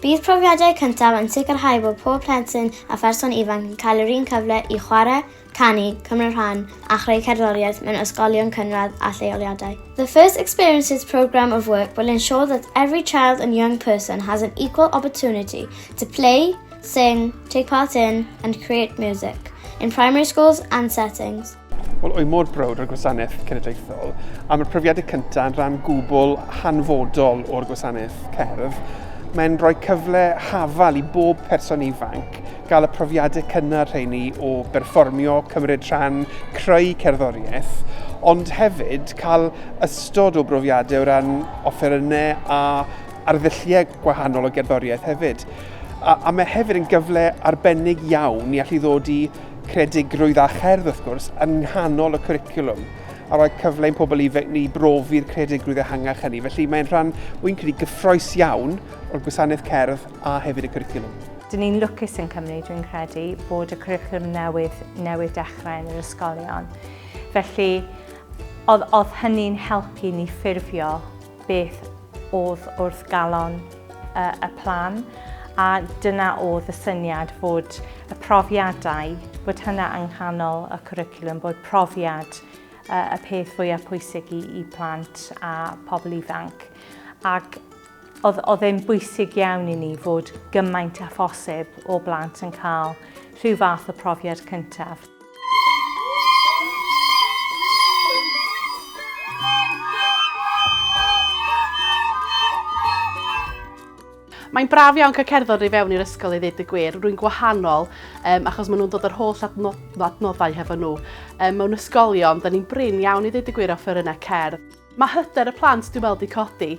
Bydd profiadau cyntaf yn sicrhau bod pob plentyn a pherson ifanc yn cael yr un cyfle i chwarae, canu, cymryd rhan a chreu cerddoriaeth mewn ysgolion cynradd a lleoliadau. The First Experiences programme of work will ensure that every child and young person has an equal opportunity to play, sing, take part in and create music in primary schools and settings. Wel, o'i mor browd o'r gwasanaeth cenedlaethol, a mae'r profiadau cyntaf yn rhan gwbl hanfodol o'r gwasanaeth cerdd. Mae'n rhoi cyfle hafal i bob person ifanc gael y profiadau cynnar rheini o berfformio, cymryd rhan, creu cerddoriaeth, ond hefyd cael ystod o brofiadau o ran offerynnau a arddulliau gwahanol o gerddoriaeth hefyd. A mae hefyd yn gyfle arbennig iawn i allu ddod i creadigrwydd a cherdd wrth gwrs yn nghanol y cwricwlwm a rhoi cyfle i'n pobl ifanc ni brofi'r creadigrwydd ehangach hynny. Felly mae'n rhan wy'n credu gyffroes iawn o'r gwasanaeth cerdd a hefyd y cwricwlwm. Dyn ni'n lwcus yn Cymru, dwi'n credu, bod y cwricwlwm newydd dechrau yn yr ysgolion. Felly, oedd hynny'n helpu ni ffurfio beth oedd wrth galon y plan. A dyna oedd y syniad fod y profiadau, bod hynna yng nghanol y cwricwlwm, bod profiad y peth fwyaf pwysig i plant a pobl ifanc. Ac oedd e'n bwysig iawn i ni fod gymaint a phosib o blant yn cael rhyw fath o profiad cyntaf. Mae'n braf iawn cael cerddor i fewn i'r ysgol i ddweud y gwir, rwy'n gwahanol, achos maen nhw'n dod ar holl adnoddau hefo nhw. Mewn ysgolion, da ni'n brin iawn i ddweud y gwir offerynnau cerdd. Mae hyder y plant dwi'n meddwl wedi codi.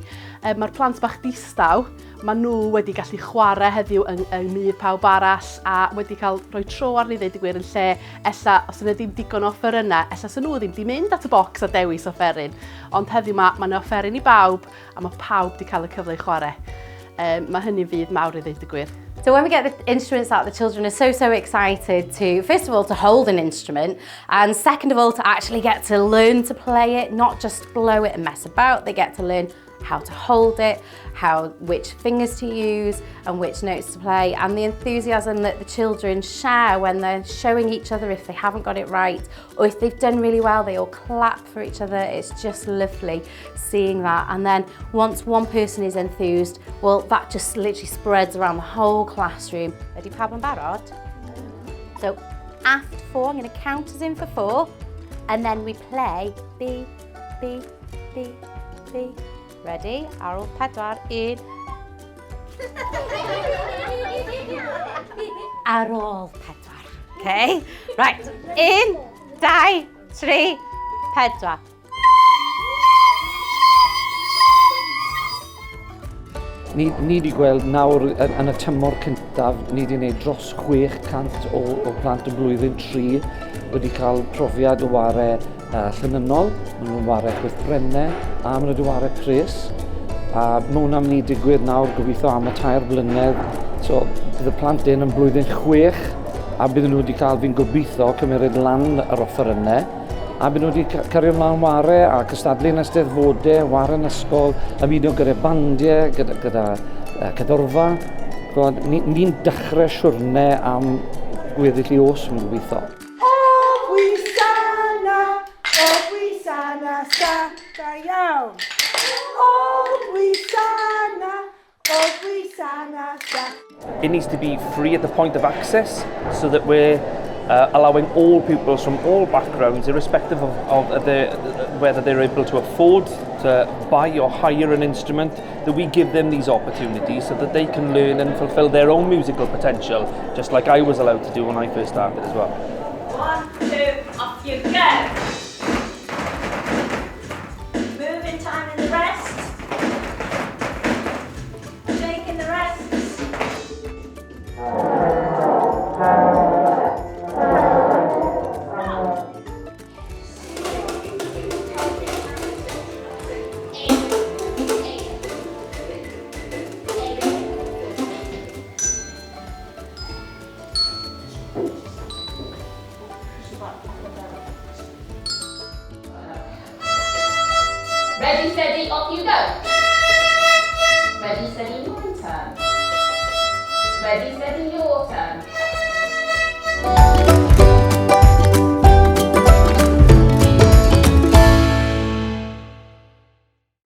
Mae'r plant bach distaw, maen nhw wedi gallu chwarae heddiw yng myd pawb arall a wedi cael rhoi tro arni ddweud y gwir yn lle, ella, os yna ddim digon o offerynnau, ella sy'n nhw ddim wedi mynd at y bocs a dewis offeryn. Ond heddiw mae'n offeryn i bawb a mae pawb wedi cael y cyfle i chwarae. Mae hynny fydd mawr i ddweud y gwir. So when we get the instruments out, the children are so excited to, first of all, to hold an instrument, and second of all, to actually get to learn to play it, not just blow it and mess about. They get to learn how to hold it, which fingers to use and which notes to play, and the enthusiasm that the children share when they're showing each other if they haven't got it right, or if they've done really well, they all clap for each other. It's just lovely seeing that. And then once one person is enthused, well, that just literally spreads around the whole classroom. Ready, pawb yn barod? So after 4, I'm going to count us in for 4, and then we play B, B, B, B. Ready? Ar ôl 4, 1. Ar ôl 4. Okay? Right. 1, 2, 3, 4. Ni wedi gweld nawr yn y tymor cyntaf, ni wedi gwneud dros 600 o plant y blwyddyn 3 wedi cael profiad o ware llynynol, maen nhw'n ware chwythbrennau a maen nhw wedi ware pres. A mae hwnna'n mynd i digwydd nawr gobeithio am y 2 blynedd. So bydd y plant yn blwyddyn 6 a bydd nhw wedi cael fi'n gobeithio cymryd lan yr offerynnau. A bydd nhw wedi cario ymlaen ware a cystadlu'n eisteddfodau, ware yn ysgol, ymuno gyda bandiau, gyda cyddorfa. Ni'n dechrau siwrne am gweddill i os yn gobeithio. It needs to be free at the point of access so that we're allowing all pupils from all backgrounds, irrespective of whether they're able to afford to buy or hire an instrument, that we give them these opportunities so that they can learn and fulfill their own musical potential, just like I was allowed to do when I first started as well. 1, 2, off you go! Moving time in the rest. Shaking the rest. Ready, steady, off you go. Ready, steady, my turn. Ready, steady, your turn.